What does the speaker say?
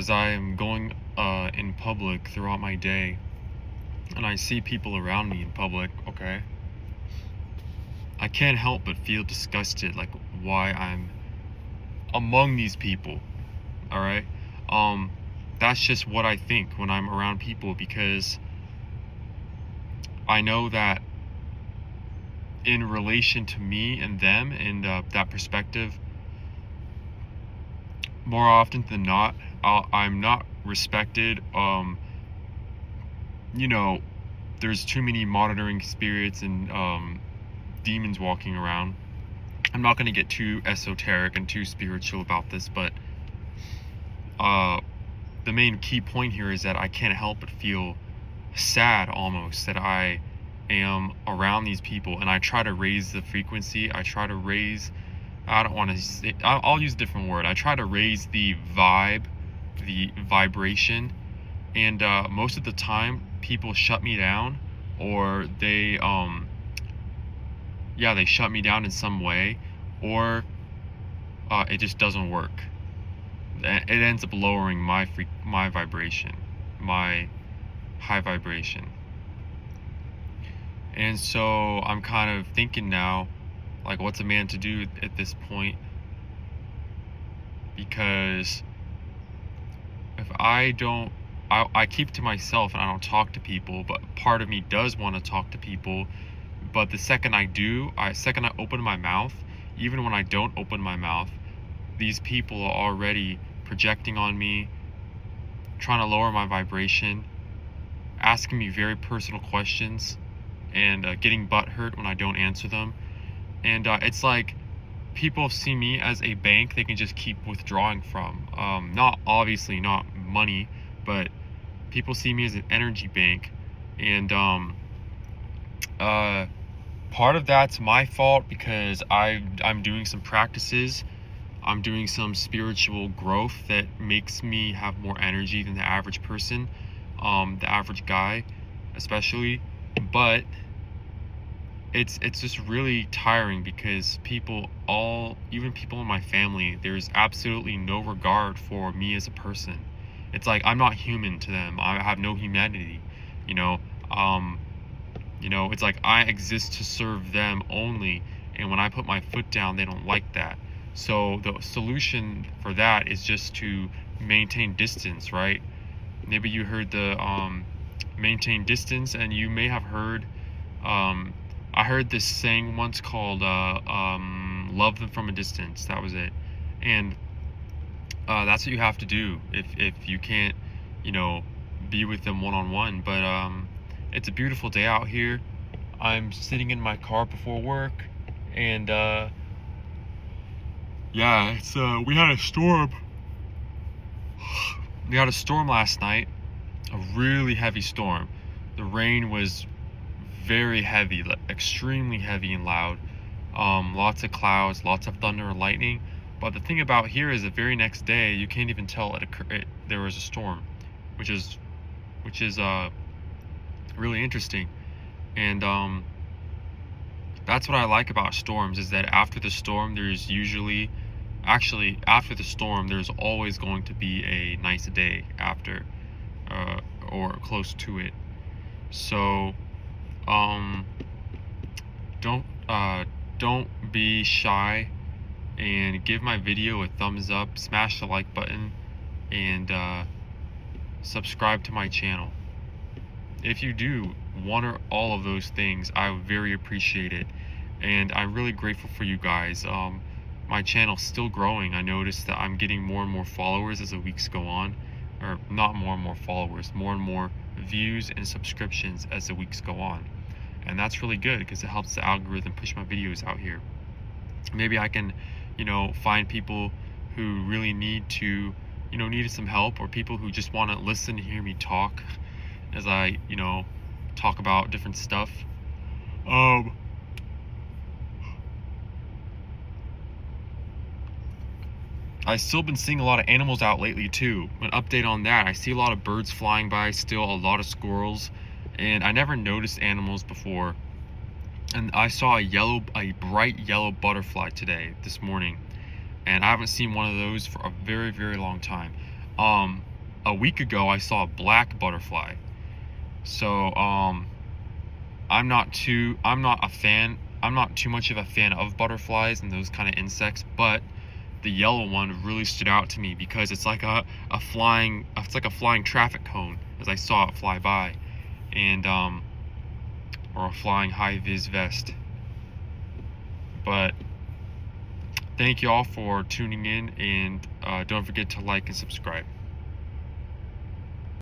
as I am going in public throughout my day, and I see people around me in public, okay, I can't help but feel disgusted, like why I'm among these people. All right, um, that's just what I think when I'm around people, because I know that in relation to me and them and that perspective, more often than not, I'm not respected. You know, there's too many monitoring spirits and demons walking around. I'm not going to get too esoteric and too spiritual about this, but the main key point here is that I can't help but feel sad almost that I am around these people, and I try to raise the frequency. I try to raise, I don't want to say, I'll use a different word. I try to raise the vibe, the vibration, and most of the time people shut me down, or they they shut me down in some way, or it just doesn't work. It ends up lowering my vibration, my high vibration. And so I'm kind of thinking now, like, what's a man to do at this point? Because if I don't, I keep to myself and I don't talk to people, but part of me does want to talk to people. But the second I do, second I open my mouth, even when I don't open my mouth, these people are already projecting on me, trying to lower my vibration, asking me very personal questions, and getting butthurt when I don't answer them. And it's like people see me as a bank they can just keep withdrawing from. Not obviously not money, but people see me as an energy bank. And part of that's my fault, because I'm doing some practices. I'm doing some spiritual growth that makes me have more energy than the average person, the average guy especially. But it's just really tiring, because even people in my family, there's absolutely no regard for me as a person. It's like I'm not human to them. I have no humanity, you know. It's like I exist to serve them only, and when I put my foot down, they don't like that. So the solution for that is just to maintain distance, right? Maybe you heard the maintain distance, and you may have heard I heard this saying once called love them from a distance. That was it. And that's what you have to do if you can't, be with them one-on-one. But it's a beautiful day out here. I'm sitting in my car before work, and it's we had a storm. We had a storm last night, a really heavy storm. The rain was very heavy, extremely heavy and loud. Lots of clouds, lots of thunder and lightning. But the thing about here is the very next day you can't even tell there was a storm, which is really interesting. And that's what I like about storms, is that after the storm there's there's always going to be a nice day after, or close to it. So don't be shy, and give my video a thumbs up, smash the like button, and subscribe to my channel. If you do one or all of those things, I would very appreciate it, and I'm really grateful for you guys. My channel's still growing. I noticed that I'm getting more and more followers as the weeks go on, or not more and more followers, more and more views and subscriptions as the weeks go on. And that's really good, because it helps the algorithm push my videos out here. Maybe I can, find people who really needed some help, or people who just want to listen to hear me talk as I, talk about different stuff. I've still been seeing a lot of animals out lately too. An update on that: I see a lot of birds flying by still, a lot of squirrels, and I never noticed animals before. And I saw a bright yellow butterfly this morning, and I haven't seen one of those for a very, very long time. a week ago I saw a black butterfly. So I'm not too much of a fan of butterflies and those kind of insects, but the yellow one really stood out to me because it's like a flying traffic cone as I saw it fly by, and or a flying high vis vest. But thank you all for tuning in, and don't forget to like and subscribe.